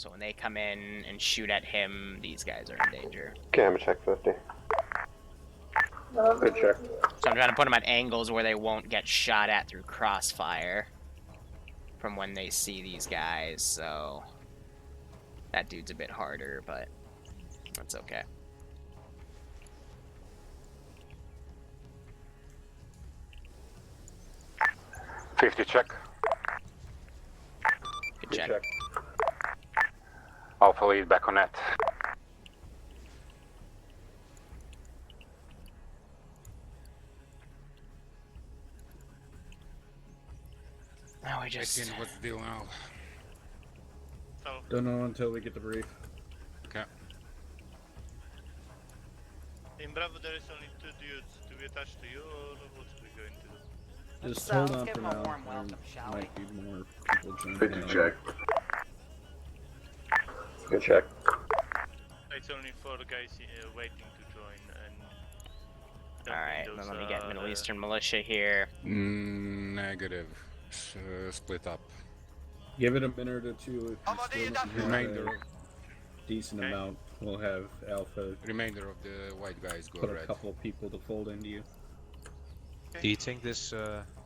So when they come in and shoot at him, these guys are in danger. Okay, I'm gonna check 50. Good check. So I'm trying to put them at angles where they won't get shot at through crossfire from when they see these guys, so that dude's a bit harder, but that's okay. $50 check. Good check. Alpha lead back on net. Now we just... What's the deal now? Don't know until we get the brief. Okay. In Bravo there is only 2 dudes. Do we attach to you or what are we going to do? Just So, hold let's on give for him a now. warm welcome, shall we? Might be more people joining. 50 in. check. Good check. It's only for the guys waiting to join and... Alright, then let me get Middle Eastern Militia here. Negative. Split up. Give it a minute or two. If you still Remainder. Decent Okay. amount. We'll have Alpha Remainder of the white guys go put a red. couple of people to fold into you. Do you think this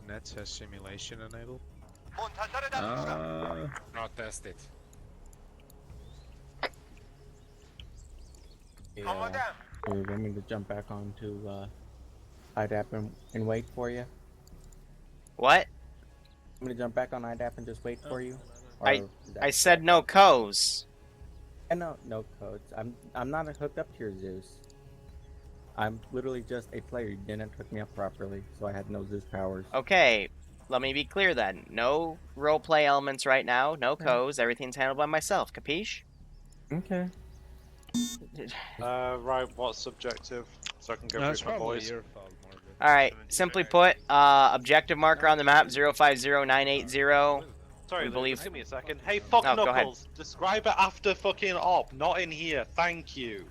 net has simulation enabled? Not test it. Yeah. Do you want me to jump back onto IDAP and wait for you? What? Want me to jump back on IDAP and just wait for you? I said no codes. No codes. I'm not hooked up to your Zeus. I'm literally just a player. You didn't hook me up properly, so I had no Zeus powers. Okay, let me be clear then. No roleplay elements right now, no codes, everything's handled by myself, capiche? Okay. Right, what's subjective? So I can go through my boys. Alright, simply put, objective marker on the map, 050980. Sorry, We believe- give me a second. Hey, fuck Oh, go ahead. Knuckles, describe it after fucking op, not in here, thank you.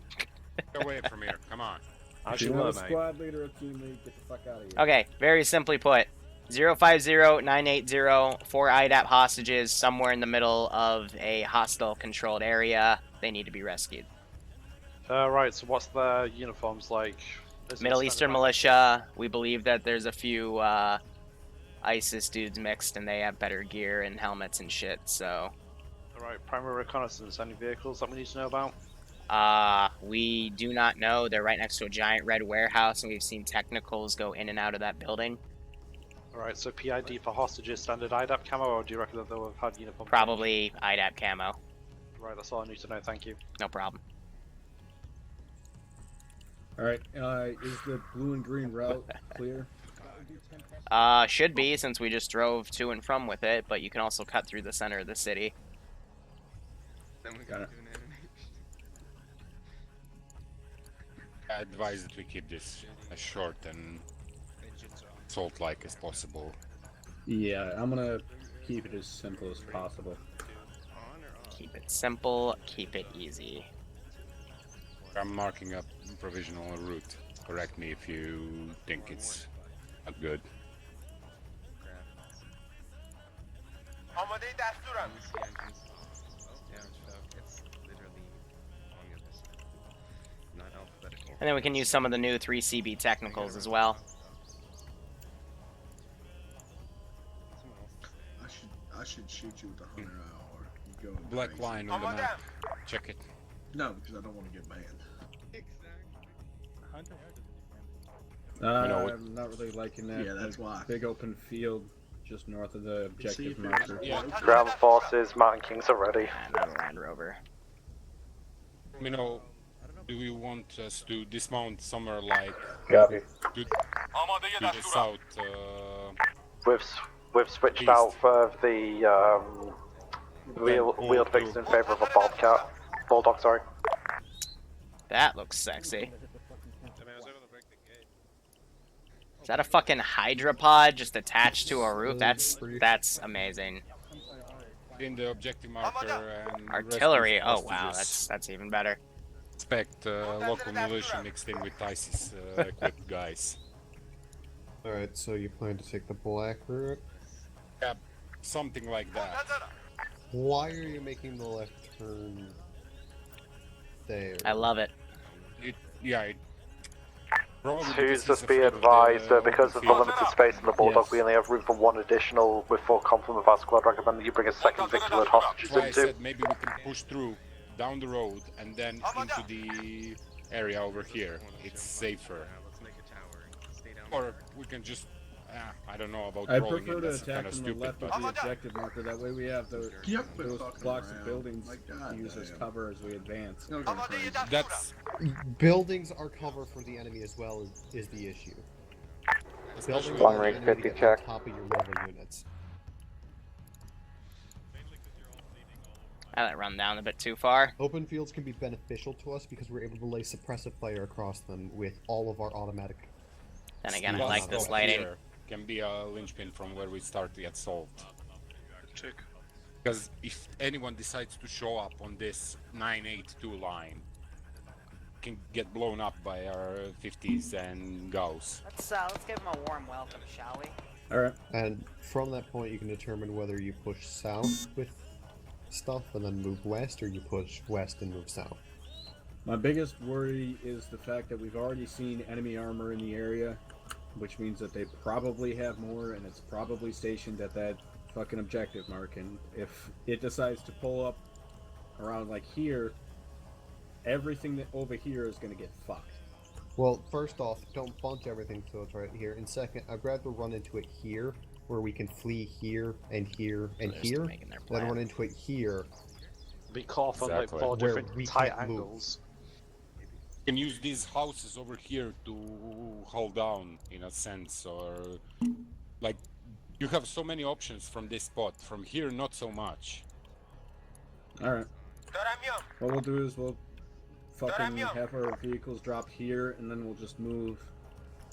Get away from here, come on. If you want a squad leader or teammate, get the fuck out of here. Okay, very simply put, 050980, 4 IDAP hostages somewhere in the middle of a hostile controlled area. They need to be rescued. Right, so what's their uniforms like? Is it Middle standard Eastern like- Militia, we believe that there's a few ISIS dudes mixed and they have better gear and helmets and shit, so... Alright, primary reconnaissance, any vehicles that we need to know about? We do not know. They're right next to a giant red warehouse and we've seen technicals go in and out of that building. Alright, so PID for hostages, standard IDAP camo, or do you reckon that they'll have had uniform? Probably IDAP camo. Right, that's all I need to know, thank you. No problem. Alright, is the blue and green route clear? Should be, since we just drove to and from with it, but you can also cut through the center of the city. Then we gotta do an animation. I advise that we keep this as short and salt-like as possible. Yeah, I'm gonna keep it as simple as possible. Keep it simple, keep it easy. I'm marking up provisional route. Correct me if you think it's not good. And then we can use some of the new 3CB technicals as well. I should shoot you with the Hunter or you go. Black line on the map. Check it. No, because I don't want to get banned. I'm not really liking that. Yeah, that's why. Big open field just north of the objective if it marker. Yeah. Ground forces, Mountain Kings are ready. Another Land Rover. You know, do we want us to dismount somewhere like Copy. to the south? We've switched East. out for the wheeled fixed in favour of a bobcat. Bulldog, sorry. That looks sexy. Is that a fucking hydropod just attached to a roof? That's amazing. In the objective marker and Artillery. rescue Oh wow, hostages. that's even better. Expect local militia mixed in with ISIS equipped guys. Alright, so you plan to take the black route? Yeah, something like that. Why are you making the left turn there? I love it. Twos, just be advised, because of the limited space in the Bulldog, we only have room for one additional with full complement of our squad. Recommend that you bring a second victim load hostages That's why I into. said maybe we can push through down the road and then into the area over here. It's safer. Or we can just, I don't know about I rolling prefer in, to that's attack kind of from the stupid, left of but the objective marker. That way we have those blocks of buildings to use as cover as we advance. that's... Buildings are cover for the enemy as well is the issue. Buildings Long are range the enemy 50 to get check. on top of your mobile units. I let it run down a bit too far. Open fields can be beneficial to us because we're able to lay suppressive fire across them with all of our automatic. Then again, I Plus, like this over lighting. Here can be a linchpin from where we start to get solved. Check. Because if anyone decides to show up on this 982 line, can get blown up by our 50s and Gauss. Let's give him a warm welcome, shall we? Alright. And from that point, you can determine whether you push south with stuff and then move west, or you push west and move south. My biggest worry is the fact that we've already seen enemy armor in the area, which means that they probably have more, and it's probably stationed at that fucking objective mark. And if it decides to pull up around like here, everything that over here is going to get fucked. Well, first off, don't bunch everything so it's right here. And second, I'd rather run into it here, where we can flee here and here and here, than run into it here. Be caught on like 4 Where different we tight can't move. angles. You can use these houses over here to hold down, in a sense, or like you have so many options from this spot. From here, not so much. Alright. What we'll do is we'll fucking have our vehicles drop here, and then we'll just move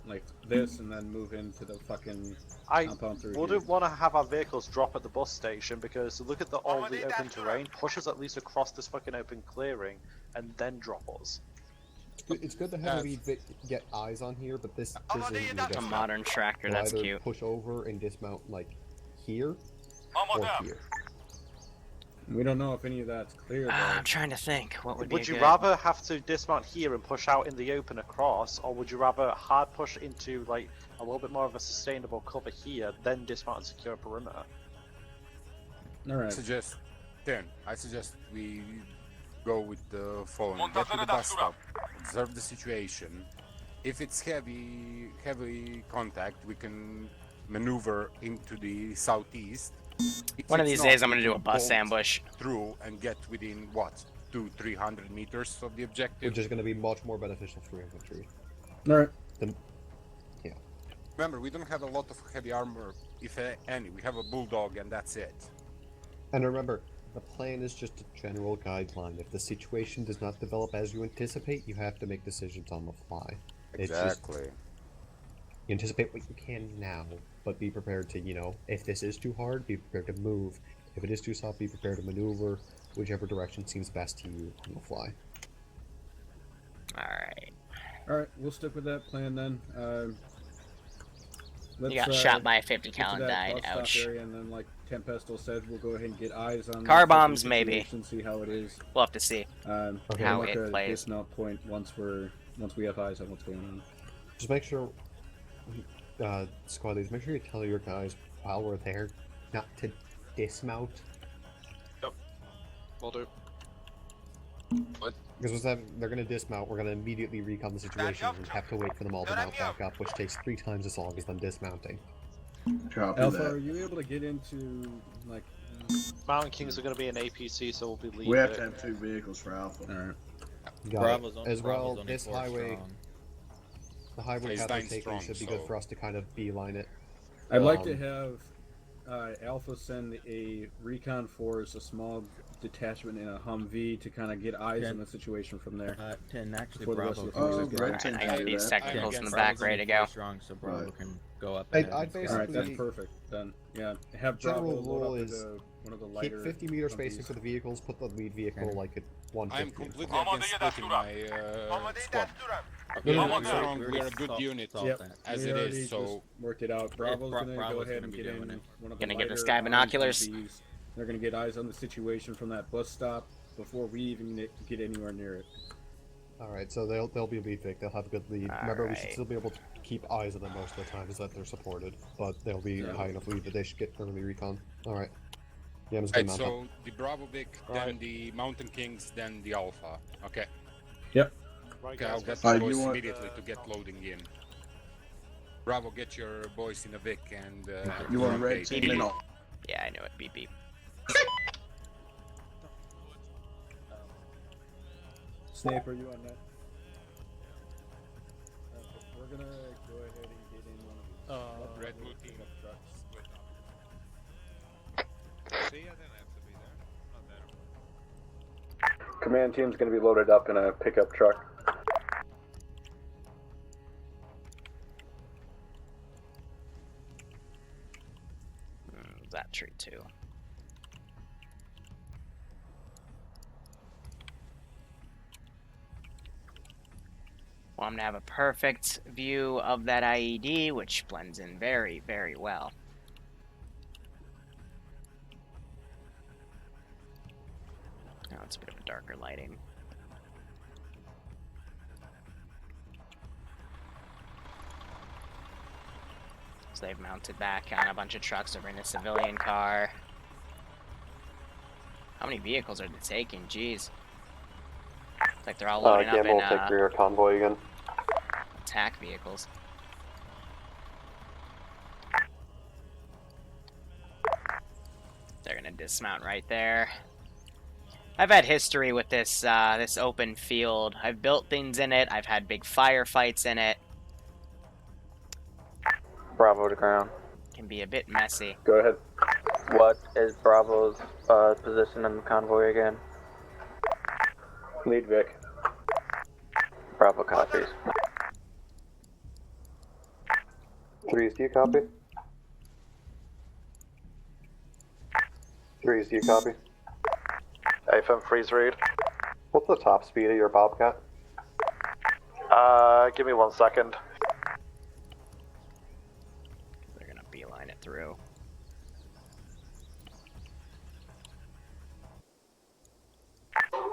like this, and then move into the fucking compound through here. Wouldn't want to have our vehicles drop at the bus station, because look at all the open terrain, push us at least across this fucking open clearing, and then drop us. It's good to have get eyes on here, but this isn't A modern tractor, We'll that's either cute. push over and dismount like here or here. We don't know if any of that's clear though. I'm trying to think. What would be Would you good... rather have to dismount here and push out in the open across, or would you rather hard push into like a little bit more of a sustainable cover here, then dismount and secure a perimeter? Alright. I suggest we go with the following. Get to the bus stop, observe the situation. If it's heavy contact, we can maneuver into the southeast. One of these days, I'm gonna do a bus ambush. Through and get within what, 200-300 meters of the objective. Which is going to be much more beneficial for infantry. Alright. Yeah. Remember, we don't have a lot of heavy armor, if any. We have a bulldog, and that's it. And remember, the plan is just a general guideline. If the situation does not develop as you anticipate, you have to make decisions on the fly. Exactly. You anticipate what you can now, but be prepared to, if this is too hard, be prepared to move. If it is too soft, be prepared to maneuver whichever direction seems best to you on the fly. Alright, we'll stick with that plan then. You got shot by a 50 cal and that died. bus stop Ouch. area, and then, like Tempesto said, we'll go ahead and get eyes on Car the bombs, fucking maybe. situation, see how it is. We'll have to see how like it a plays. dismount point once we have eyes on what's going on. Just make sure, squad leaders, make sure you tell your guys while we're there not to dismount. Yep. Will do. What? Because they're going to dismount, we're going to immediately recon the situation and have to wait for them all to mount back up, which takes 3 times as long as them dismounting. Alpha, are you able to get into, like... Mountain Kings are going to be an APC, so we'll be leading. We have to have 2 vehicles for Alpha. Alright. Got it. As well, this highway, the highway path we're taking should be good for us to kind of beeline it. I'd like to have Alpha send a recon force, a small detachment in a Humvee to kind of get eyes on the situation from there. And actually, Before the rest Bravo of the forces get I got these technicals in the back ready to go. Strong, so Bravo can go up. I'd basically... Alright, that's perfect. Then, yeah, have General Bravo rule load up is one of the lighter keep 50 meter Humvees. spacing for the vehicles, put the lead vehicle like at 150. I'm completely against splitting my squad. No, Don't no, get me no, wrong, we we are a already good unit We as it already is, so... just worked it out. Bravo's gonna go Bravo's ahead gonna and be get doing in it. one of the Gonna give this lighter guy armed binoculars. Humvees They're going to get eyes on the situation from that bus stop before we even get anywhere near it. Alright, so they'll be lead. They'll have a good lead. Remember, we should still be able to keep eyes on them most of the time, is that they're supported. But they'll be high enough lead that they should get early recon. Alright. Yeah, Right, so the Bravo Vic, then the Mountain Kings, then the Alpha. Okay. Yep. Okay, I'll get the boys immediately to get loading in. Bravo, get your boys in the Vic and... you want red team in all? Yeah, I know it. Beep beep. Snape, are you on that? We're gonna go ahead and get in one of these. Red Blue team. Trucks. See, I didn't have to be there. Not there. Command team's going to be loaded up in a pickup truck. That tree too. Well, I'm gonna have a perfect view of that IED, which blends in very, very well. Now it's a bit of a darker lighting. So they've mounted back on a bunch of trucks over in a civilian car. How many vehicles are they taking? Jeez. It's like they're all loading up in take rear convoy again. attack vehicles. They're gonna dismount right there. I've had history with this this open field. I've built things in it. I've had big firefights in it. Bravo to ground. Can be a bit messy. Go ahead. What is Bravo's position in the convoy again? Lead Vic. Bravo copies. 3s, do you copy? 3s, do you copy? AFM freeze read. What's the top speed of your Bobcat? Give me 1 second. They're gonna beeline it through.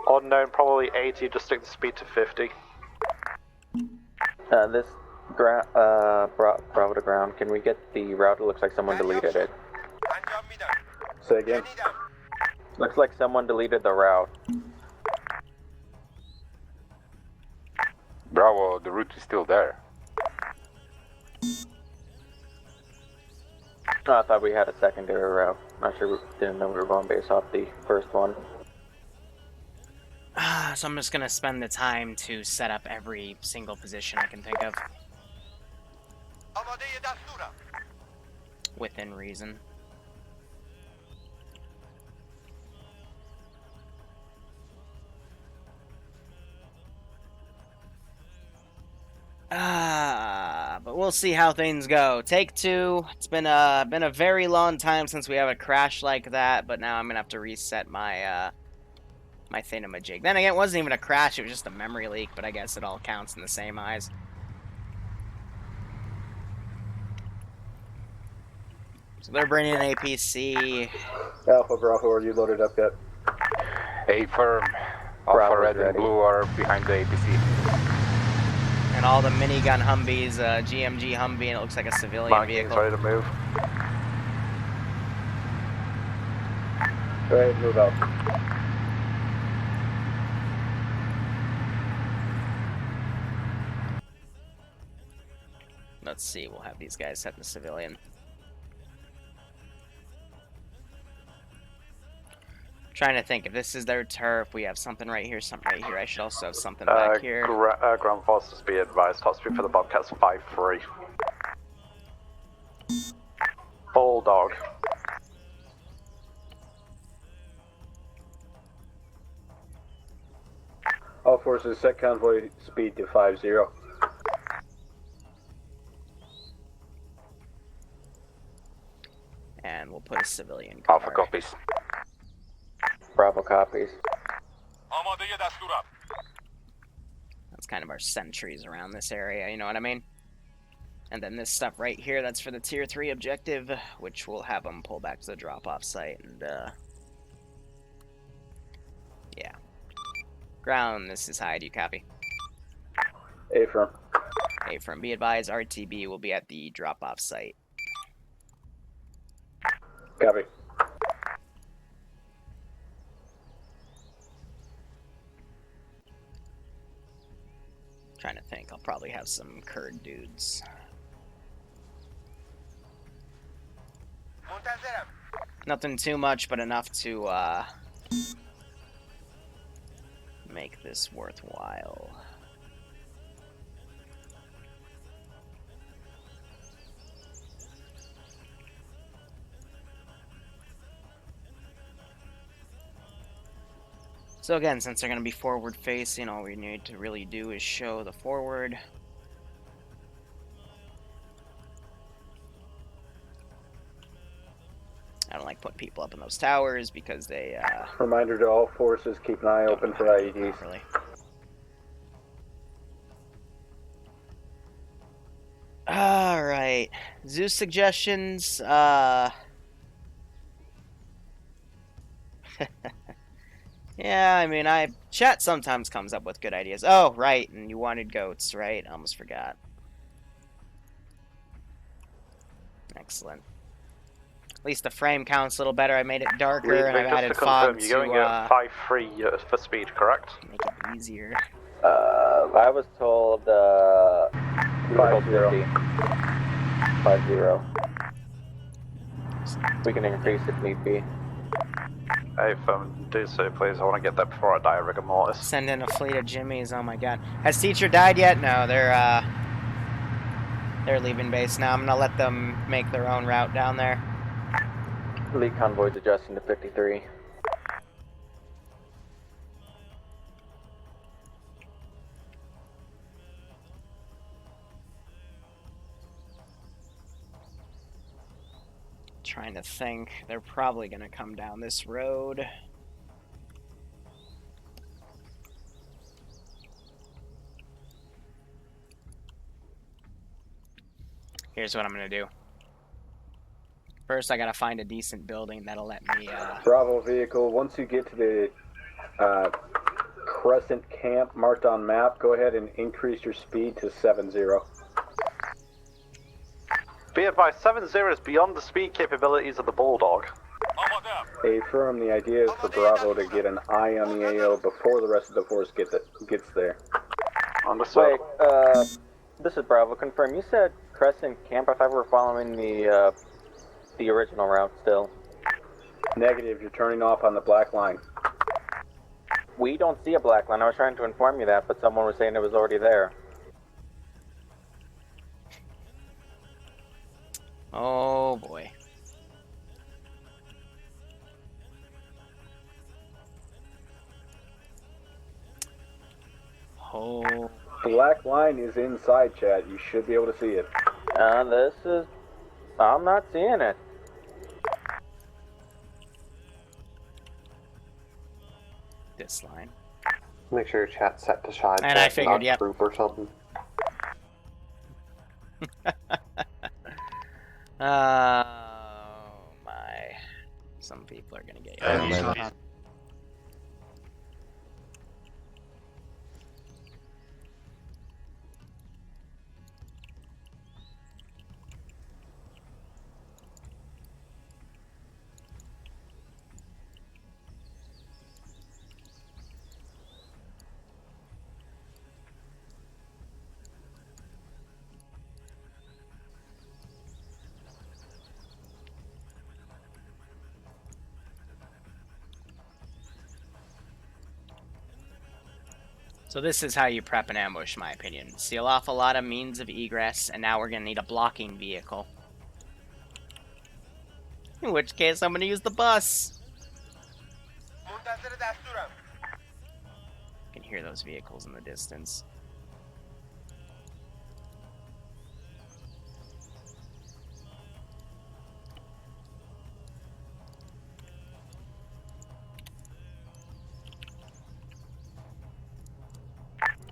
Unknown, probably 80, just stick the speed to 50. This Bravo to ground. Can we get the route? It looks like someone deleted it. Say again. Looks like someone deleted the route. Bravo, the route is still there. Oh, I thought we had a secondary route. Not sure, didn't know we were going based off the first one. So I'm just gonna spend the time to set up every single position I can think of. Within reason. But we'll see how things go. Take 2. It's been a very long time since we have a crash like that, but now I'm gonna have to reset my my thingamajig. Then again, it wasn't even a crash; it was just a memory leak. But I guess it all counts in the same eyes. So they're bringing an APC. Alpha Bravo, are you loaded up yet? A firm. Alpha Red and Blue are behind the APC. And all the minigun Humvees, GMG Humvee, and it looks like a civilian vehicle. Ready to move. Go ahead, move out. Let's see, we'll have these guys set the civilian. Trying to think, if this is their turf, we have something right here, something right here. I should also have something back here. Ground forces be advised, top speed for the Bobcats 5-3. Bulldog. All forces set convoy speed to 50. And we'll put a civilian car. Alpha copies. Bravo copies. That's kind of our sentries around this area, you know what I mean? And then this stuff right here, that's for the tier 3 objective, which will have them pull back to the drop-off site and Ground, this is High. Do you copy? Affirm. Affirm. Be advised, RTB will be at the drop-off site. Copy. Trying to think. I'll probably have some Kurd dudes. Nothing too much, but enough to make this worthwhile. So again, since they're going to be forward facing, all we need to really do is show the forward. I don't like putting people up in those towers because they Reminder to all forces, keep an eye open for IEDs. properly. Alright. Zeus suggestions, yeah, I mean, chat sometimes comes up with good ideas. Oh, right, and you wanted goats, right? I almost forgot. Excellent. At least the frame count's a little better. I made it darker, and I've added fog you're going at 5.3 for speed, correct? make it easier. I was told 5-0. 5-0. We can increase if need be. Hey, do so, please. I want to get that before I die of rigor mortis. Send in a fleet of Jimmies. Oh my god. Has teacher died yet? No, they're leaving base now. I'm gonna let them make their own route down there. Lead convoy's adjusting to 53. Trying to think. They're probably gonna come down this road. Here's what I'm gonna do. First, I gotta find a decent building that'll let me, Bravo vehicle, once you get to the Crescent camp marked on map, go ahead and increase your speed to 70. Be advised, 7-0 is beyond the speed capabilities of the Bulldog. Affirm, the idea is for Bravo to get an eye on the AO before the rest of the force gets there. Understood. Wait, this is Bravo, confirm, you said Crescent camp, I thought we were following the original route still. Negative, you're turning off on the black line. We don't see a black line, I was trying to inform you that, but someone was saying it was already there. oh boy. Oh. Black line is inside, chat, you should be able to see it. I'm not seeing it. This line. Make sure your chat's set to shy. And I figured, yep. Group or something. Oh my. Some people are gonna get you. So this is how you prep an ambush, in my opinion. Seal off a lot of means of egress, and now we're going to need a blocking vehicle. In which case, I'm going to use the bus. I can hear those vehicles in the distance.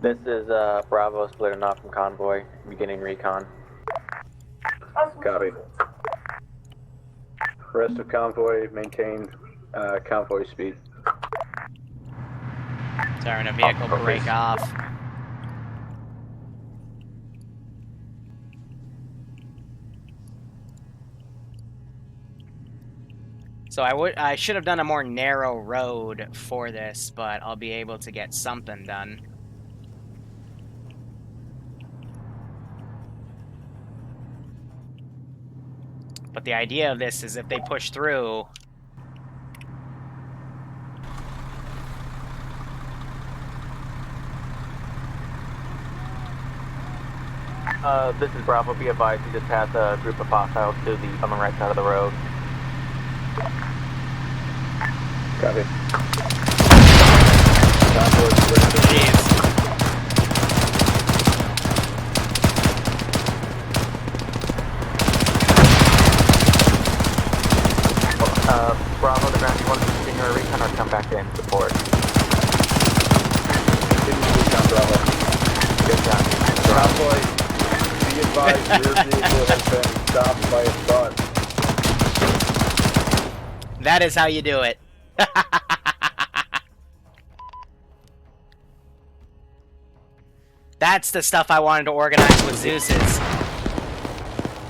This is Bravo splitting off from Convoy, beginning recon. Copy. Rest of Convoy, maintain Convoy speed. Starting a vehicle break off. So I should have done a more narrow road for this, but I'll be able to get something done. But the idea of this is if they push through... This is Bravo. Be advised, you just passed a group of hostiles to the on the right side of the road. Copy. Jeez. Bravo, the ground, you want to continue a recon or come back in support? Continue recon, Bravo. Good job. Convoy, be advised, your vehicle has been stopped by a bus. That is how you do it. That's the stuff I wanted to organize with Zeus's.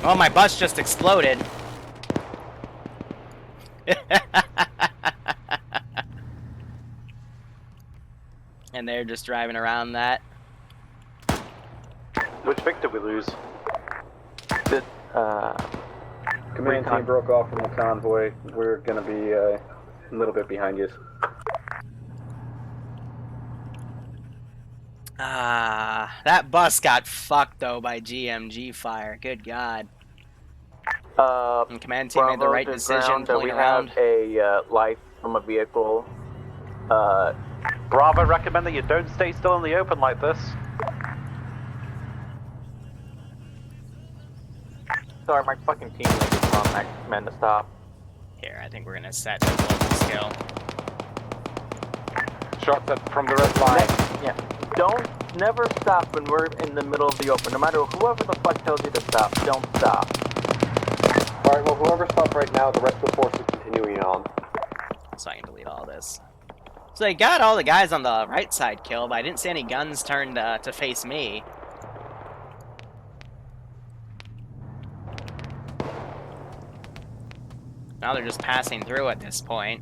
Oh, my bus just exploded. And they're just driving around that. Which victor we lose? This, command team broke off from the convoy. We're gonna be a little bit behind you. That bus got fucked though by GMG fire. Good God. And command team made the right decision pulling around. We have a light from a vehicle. Bravo, recommend that you don't stay still in the open like this. Sorry, my fucking teammate is on that command to stop. Here, I think we're gonna set the global skill. Shot that from the red line. Yeah. Never stop when we're in the middle of the open. No matter whoever the fuck tells you to stop, don't stop. Alright, well, whoever stopped right now, the rest of the force is continuing on. So I can delete all this. So they got all the guys on the right side killed, but I didn't see any guns turned to face me. Now they're just passing through at this point.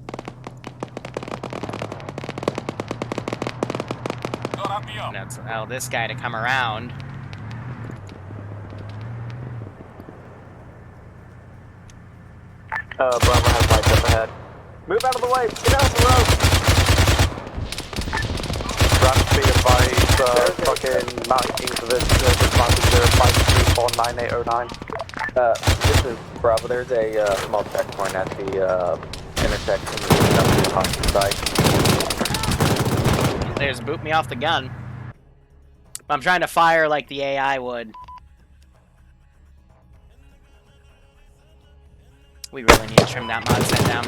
That's allow this guy to come around. Bravo has lights up ahead. Move out of the way! Get out of the road! Ground speed advised, fucking mounting team for this, disadvantage 05349809. This is Bravo. There's a small checkpoint at the intersection of the hostage site. They just boot me off the gun. I'm trying to fire like the AI would. We really need to trim that mod set down.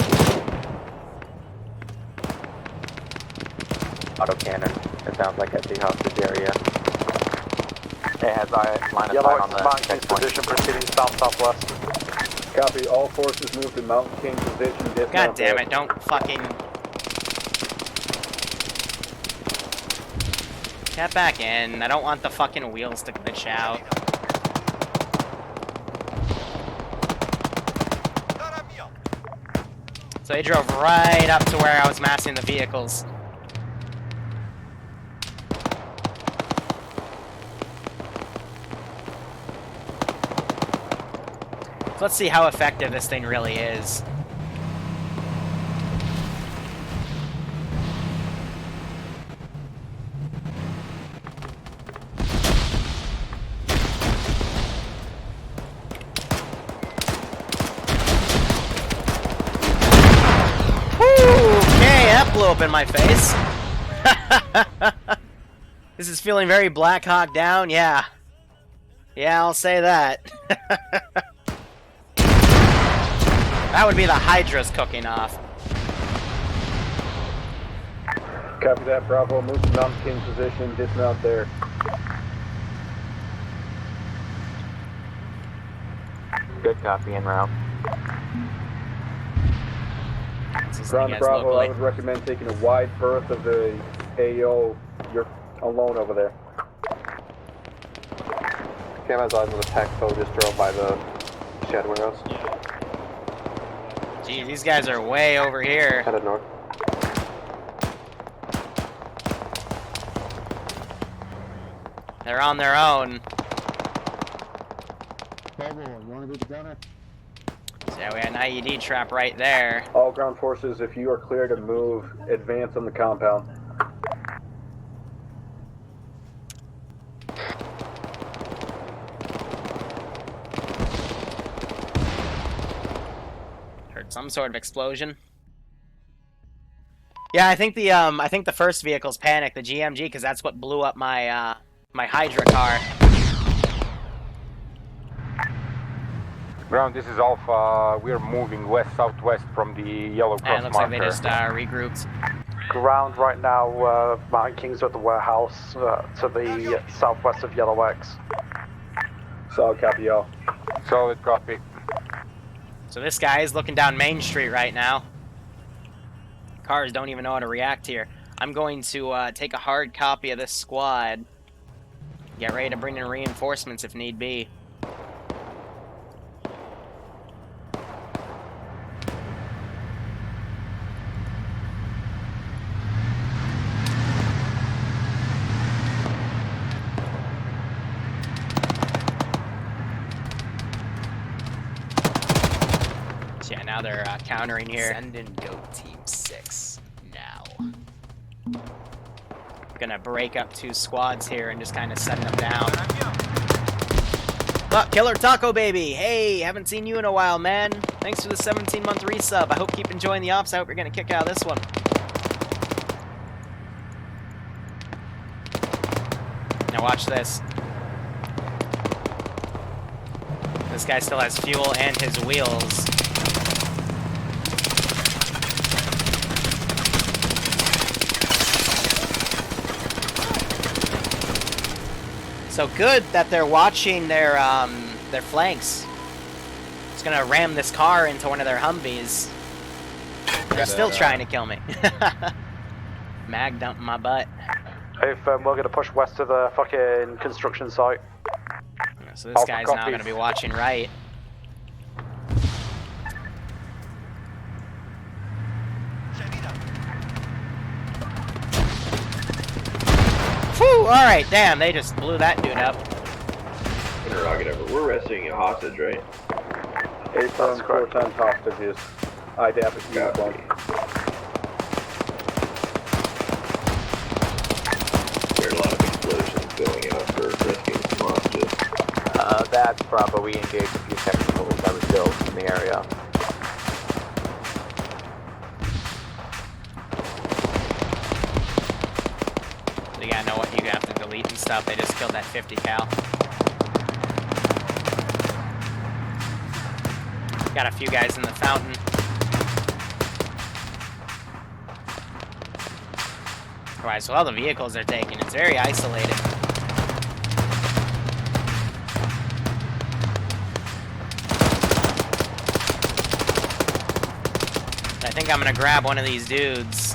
Autocannon. It sounds like at the hostage area. It has line of Yellow sight on the Mountain King's checkpoint. position proceeding south-southwest. Copy. All forces move to Mountain King's position. God damn it, don't fucking... Get back in. I don't want the fucking wheels to glitch out. So they drove right up to where I was massing the vehicles. So let's see how effective this thing really is. Okay, that blew up in my face. This is feeling very Black Hawk Down, yeah. Yeah, I'll say that. That would be the Hydras cooking off. Copy that, Bravo. Move to Mountain King position. Dismount there. Good copy, en route. Ground Bravo, I would recommend taking a wide berth of the Hey yo, you're alone over there. Cam has eyes on the tech, so just drove by the shed windows. Gee, these guys are way over here. Headed north. They're on their own. You want to be the gunner? So yeah, we had an IED trap right there. All ground forces, if you are clear to move, advance on the compound. Heard some sort of explosion. Yeah, I think the first vehicle's panicked, the GMG, because that's what blew up my my Hydra car. Ground, this is Alpha. We're moving west-southwest from the yellow cross And it looks marker. like they just regrouped. Ground right now, Martin King's at the warehouse to the southwest of Yellow X. Solid copy, y'all. Solid copy. So this guy is looking down Main Street right now. Cars don't even know how to react here. I'm going to take a hard copy of this squad. Get ready to bring in reinforcements if need be. So yeah, now they're countering here. Send in Goat Team 6 now. Gonna break up 2 squads here and just kind of send them down. Look, Killer Taco Baby! Hey, haven't seen you in a while, man. Thanks for the 17-month resub. I hope you keep enjoying the ops. I hope you're gonna kick out of this one. Now watch this. This guy still has fuel and his wheels. So good that they're watching their flanks. It's gonna ram this car into one of their Humvees. They're still trying to kill me. Mag dumping my butt. Hey, we're gonna push west to the fucking construction site. So this guy's now gonna be watching right. Whew, alright, damn, they just blew that dude up. Interrogative, we're rescuing a hostage, right? 8 firm, 4 times hostages. IDAP is uniform. There are a lot of explosions going out for rescuing some hostages. That's Bravo. We engaged a few technicals that were killed in the area. You gotta know what you have to delete and stuff. They just killed that 50 cal. Got a few guys in the fountain. Alright, so all the vehicles they're taking, it's very isolated. I think I'm gonna grab one of these dudes.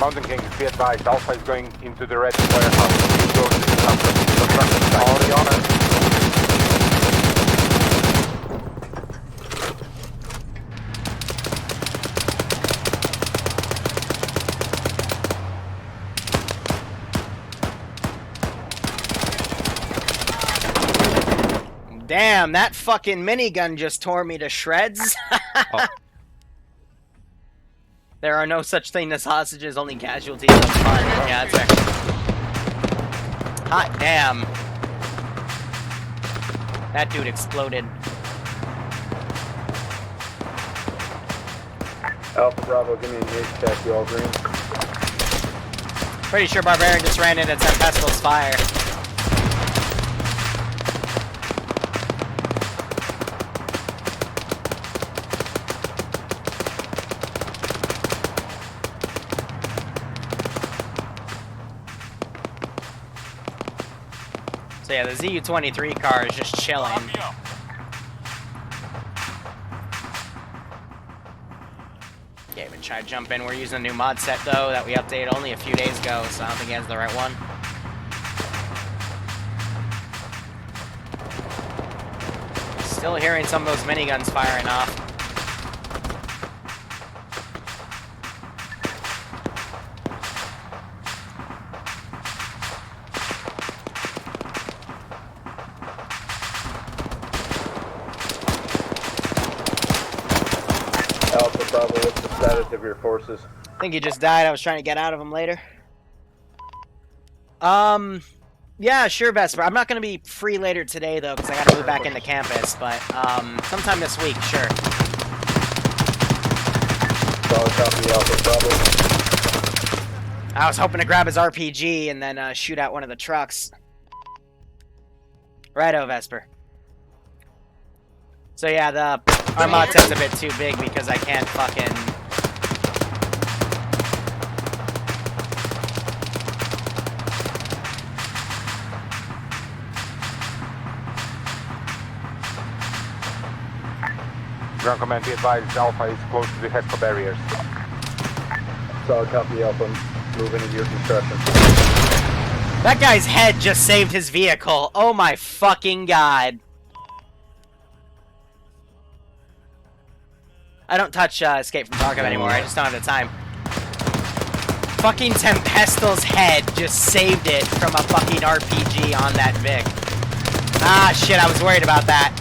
Mountain King, be advised, Alpha is going into the red warehouse. You go to the construction site. Already on it. Damn, that fucking minigun just tore me to shreds. Oh. There are no such thing as hostages, only casualties. That's fine. Yeah, that's right. Hot damn. That dude exploded. Alpha Bravo, give me an H check, you all green. Pretty sure Barbarian just ran into Tempestal's fire. yeah, the ZU-23 car is just chilling. Yeah, even tried to jump in. We're using a new mod set, though, that we updated only a few days ago, so I don't think he has the right one. Still hearing some of those miniguns firing off. Alpha Bravo, what's the status of your forces? I think he just died. I was trying to get out of him later. Yeah, sure, Vesper. I'm not going to be free later today, though, because I got to move back into campus, but, sometime this week, sure. Solid copy, Alpha Bravo. I was hoping to grab his RPG and then, shoot out one of the trucks. Righto, Vesper. So, yeah, our mod set's a bit too big because I can't fucking... Ground command, be advised, Alpha is close to the HESCO barriers. Solid copy, Alpha. Moving in your construction. That guy's head just saved his vehicle. Oh my fucking god. I don't touch Escape from Tarkov anymore. I just don't have the time. Fucking Tempestal's head just saved it from a fucking RPG on that Vic. Ah, shit, I was worried about that.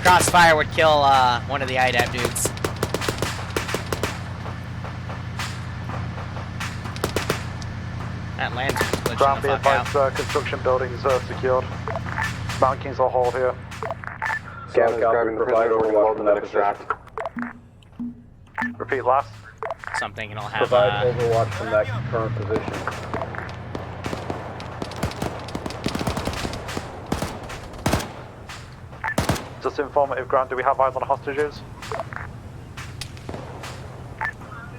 Crossfire would kill one of the IDAP dudes. That lantern's glitching Ground, the be fuck out. advised, construction buildings secured. Mountain Kings will hold here. Solid copy, provide overwatch from that extract. Repeat last. Something and I'll have Provide overwatch from that current position. Just informative, Grant, do we have eyes on hostages?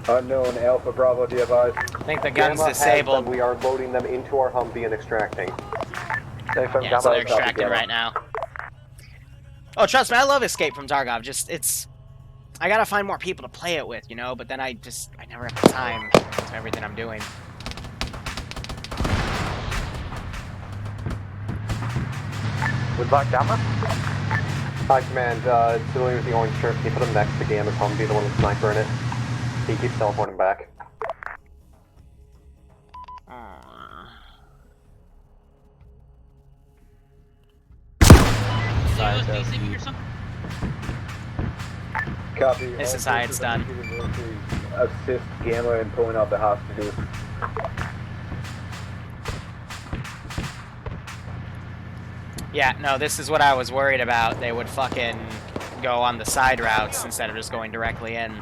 Unknown, Alpha Bravo, do you have eyes? I think the gun's disabled. We are loading them into our Humvee and extracting. Yeah, so they're extracting right now. Oh, trust me, I love Escape from Tarkov. Just, it's... I gotta find more people to play it with, you know? But then I never have the time to everything I'm doing. With that Gamma? Hi, Command. Civilian with the orange shirt. Can you put him next to Gamma's Humvee, the one with the sniper in it? He keeps teleporting back. Copy. This is how it's done. Assist Gamma in pulling out the hostages. Yeah, no, this is what I was worried about. They would fucking go on the side routes instead of just going directly in.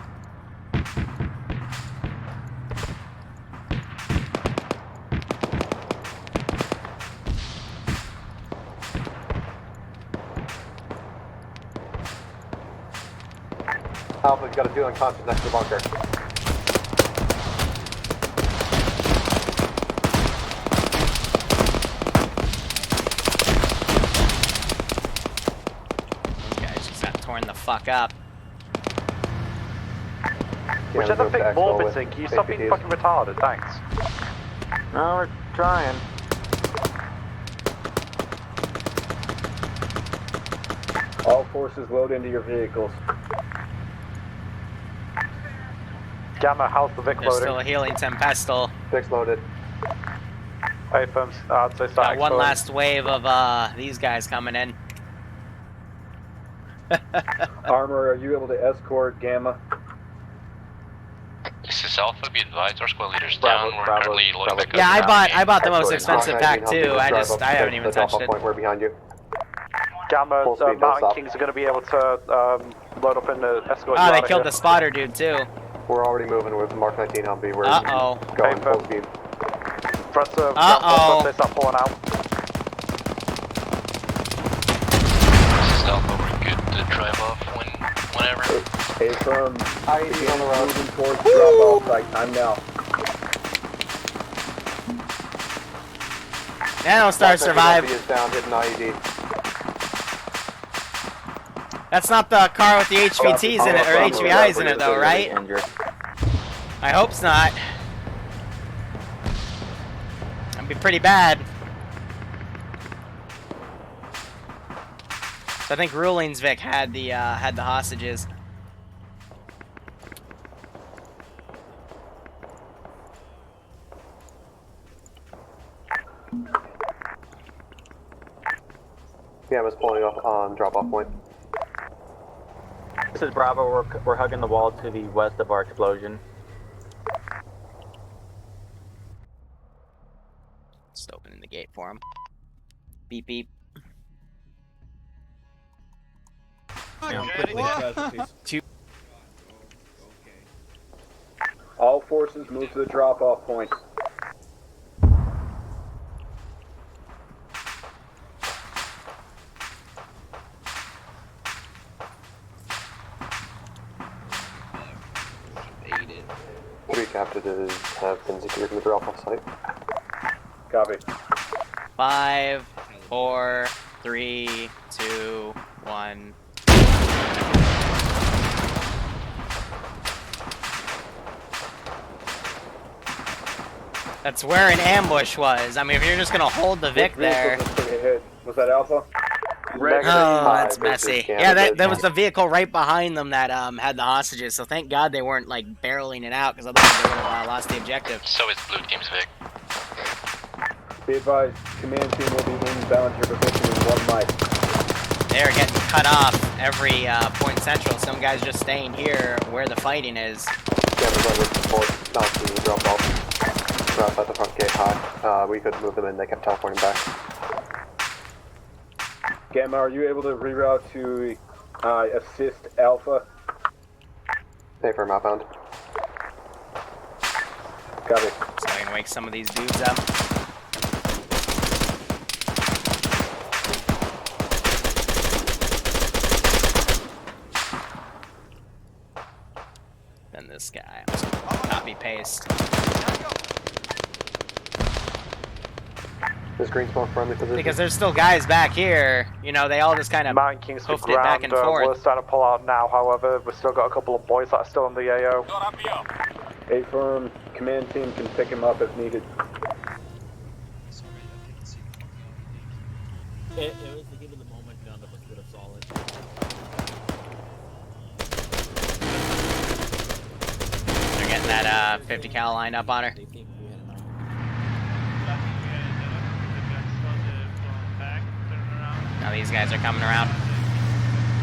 Alpha's got a feeling conscious next to the bunker. These guys just got torn the fuck up. Whichever thing Morbiding, can you stop being fucking retarded? Thanks. No, we're trying. All forces load into your vehicles. Gamma, how's the Vic There's loading? still a healing Tempestal. Vic's loaded. Hey, firms, I'd say Got static. one last wave of these guys coming in. Armor, are you able to escort Gamma? This is Alpha, be advised, our squad leader's down, we're currently loading back up. Yeah, I bought the most expensive pack too. I haven't even touched it. Point, we're behind you. Gamma, Mountain Kings are going to be able to load up and escort you Oh, they out of killed here. the spotter dude too. We're already moving with the Mark 19 Humvee. We're Uh-oh. going Hey, full speed. Press the Uh-oh. they start pulling out. This is Alpha, we're good to drive off whenever. Hey, firm. IED on the road. Moving towards drop-off site. Time now. Nanostar survived. Is down, hit an IED. That's not the car with the HVTs in it, or HVIs in it though, right? I hope it's not. That'd be pretty bad. So I think Rulingsvik had the hostages. Yeah, I was pulling up on drop-off point. This is Bravo. We're hugging the wall to the west of our explosion. Just opening the gate for him. Beep beep. Two. All forces move to the drop-off point. Captain have been secured in the drop-off site. Copy. 5, 4, 3, 2, 1. That's where an ambush was. I mean, if you're just gonna hold the Vic there. Was that Alpha? Oh, that's messy. Yeah, that was the vehicle right behind them that had the hostages. So thank God they weren't like barreling it out, because otherwise they would have lost the objective. So is Blue Team's Vic. Be advised, command team will be inbound to your position in 1 mic. They're getting cut off every point central. Some guys just staying here where the fighting is. Not the drop off. Right by the front gate high. We could move them in, they kept teleporting back. Gamma, are you able to reroute to assist Alpha? Pay for outbound. Copy. So I can wake some of these dudes up. Then this guy. I'm just gonna copy paste. Is green smoke friendly position? Because there's still guys back here. You know, they all just kind of hoofed it back and forth. We're starting to pull out now, however. We've still got a couple of boys that are still in the AO. A firm command team can pick him up if needed. It was the heat of the moment, none of us would have saw it. They're getting that 50 cal lined up on her. Now these guys are coming around.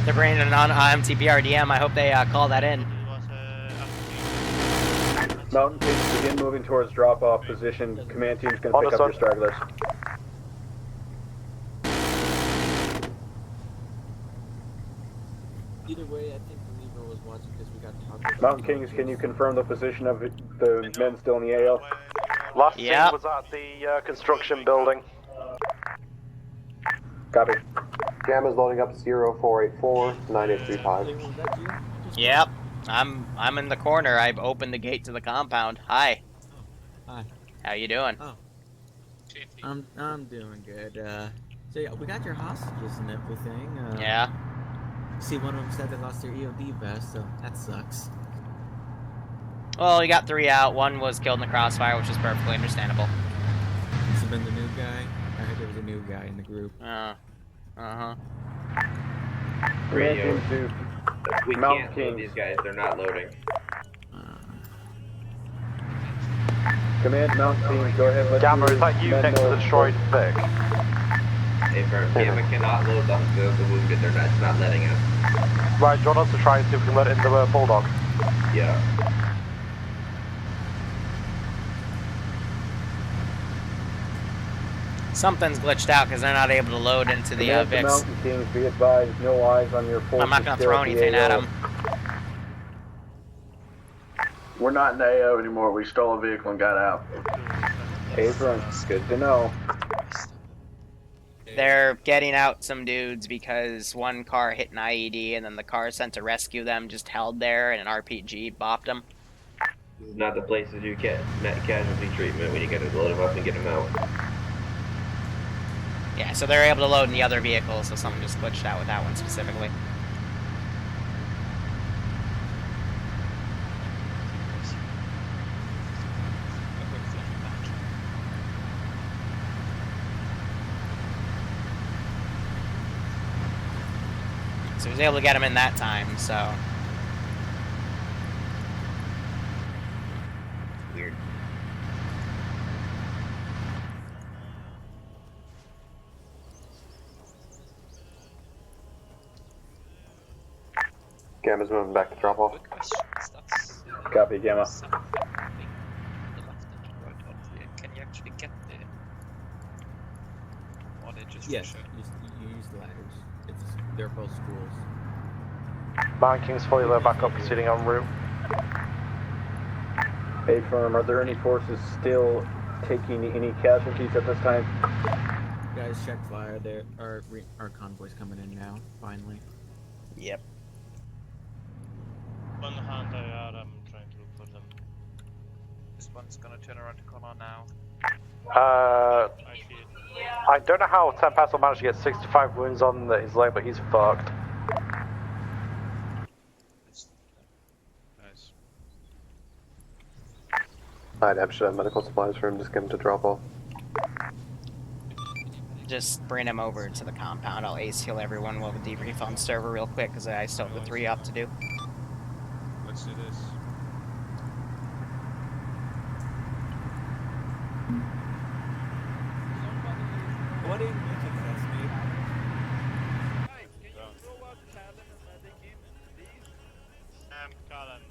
They're bringing it on MTPRDM. I hope they call that in. Mountain teams begin moving towards drop-off position. Command team's going to pick up your stragglers. Either way, I think the Libra was watching because we got talked. Mountain Kings, can you confirm the position of the men still in the AO? Last team was at the construction building. Copy. Gamma's loading up 0484 9835. Yep, I'm in the corner. I've opened the gate to the compound. Hi. Hi. How you doing? Oh. I'm doing good. So yeah, we got your hostages and everything. Yeah. See, one of them said they lost their EOD vest, so that sucks. Well, we got 3 out. 1 was killed in the crossfire, which is perfectly understandable. This has been the new guy. I heard there was a new guy in the group. Uh-huh. Radio. We Mountain can't load these guys, they're not loading. Command Mountain Team, go ahead. Gamma, is that you next to the destroyed Vic? Gamma cannot load the wounded, it's not letting us. Right, do you want us to try and see if we can let it in the Bulldog? Yeah. Something's glitched out because they're not able to load into the Vix. Mountain Kings, be advised, no eyes on your forces. I'm not going to throw anything at them. We're not in the AO anymore. We stole a vehicle and got out. Abram, good to know. They're getting out some dudes because one car hit an IED and then the car sent to rescue them just held there and an RPG bopped them. This is not the place to do casualty treatment when you gotta load them up and get them out. Yeah, so they're able to load in the other vehicle, so someone just glitched out with that one specifically. So he was able to get him in that time, so... Weird. Gamma's moving back to drop off. Copy, Gamma. Can you actually get there? Or they just Yes, you use the ladders. They're both schools. Mine King's fully low back up, proceeding en route. Hey, firm, are there any forces still taking any casualties at this time? Guys, check fire. There are our convoys coming in now. Finally. Yep. One hand I'm trying to look for them. This one's gonna turn around the corner now. I don't know how Tempest will manage to get 65 wounds on his leg, but he's fucked. Nice. IDAP should have medical supplies for him, just get him to drop off. Just bring him over to the compound. I'll ace heal everyone. We'll have a debrief on server real quick, because I still have the 3 up to do. Let's do this. What are you looking at, mate? Guys, can you throw out Callan and medic in, please? Callan.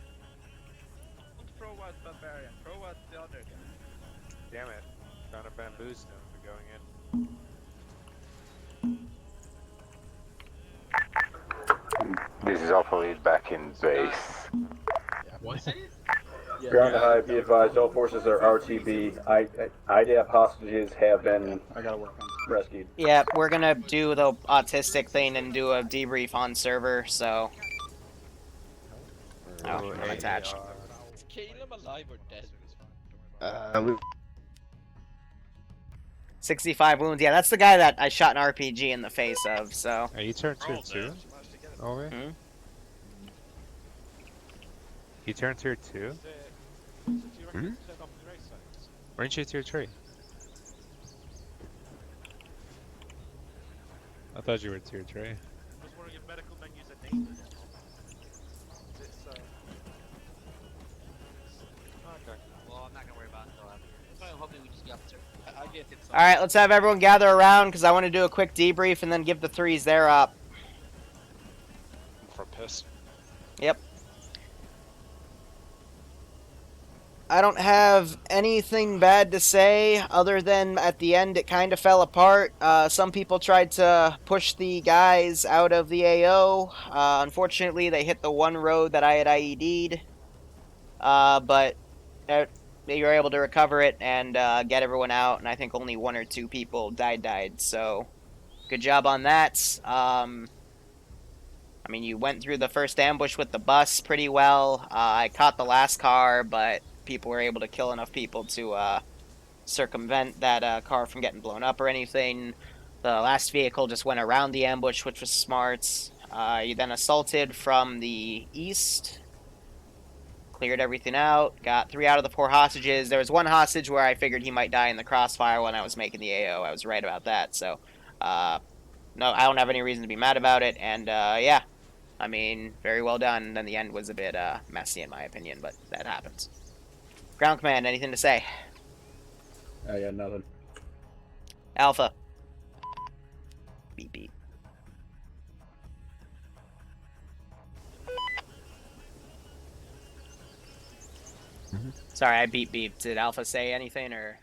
Don't throw out Barbarian, throw out the other guy. Damn it. Found a bamboo stone for going in. This is Alpha Lead back in base. What? Ground to high, be advised, all forces are RTB. IDAP hostages have been rescued. Yeah, we're gonna do the autistic thing and do a debrief on server, so... Oh, I'm attached. Is Caleb alive or dead? 65 wounds. Yeah, that's the guy that I shot an RPG in the face of, so... Are you turned tier 2? Over? Hmm? You turned tier 2? Hmm? Weren't you tier 3? I thought you were tier 3. I was wondering if medical menus are named. Okay. Well, I'm not gonna worry about it until after. Hopefully we just get up to I get it. Alright, let's have everyone gather around, because I want to do a quick debrief and then give the 3s their up. For piss. Yep. I don't have anything bad to say, other than at the end it kind of fell apart. Some people tried to push the guys out of the AO. Unfortunately, they hit the one road that I had IED'd. But they were able to recover it and get everyone out, and I think only 1 or 2 people died, so good job on that. I mean, you went through the first ambush with the bus pretty well. I caught the last car, but people were able to kill enough people to circumvent that car from getting blown up or anything. The last vehicle just went around the ambush, which was smart. You then assaulted from the east, cleared everything out, got 3 out of the 4 hostages. There was 1 hostage where I figured he might die in the crossfire when I was making the AO. I was right about that, so no, I don't have any reason to be mad about it, and yeah, I mean, very well done. Then the end was a bit messy in my opinion, but that happens. Ground Command, anything to say? I got nothing. Alpha. Beep beep. Sorry, I beep beep. Did Alpha say anything, or?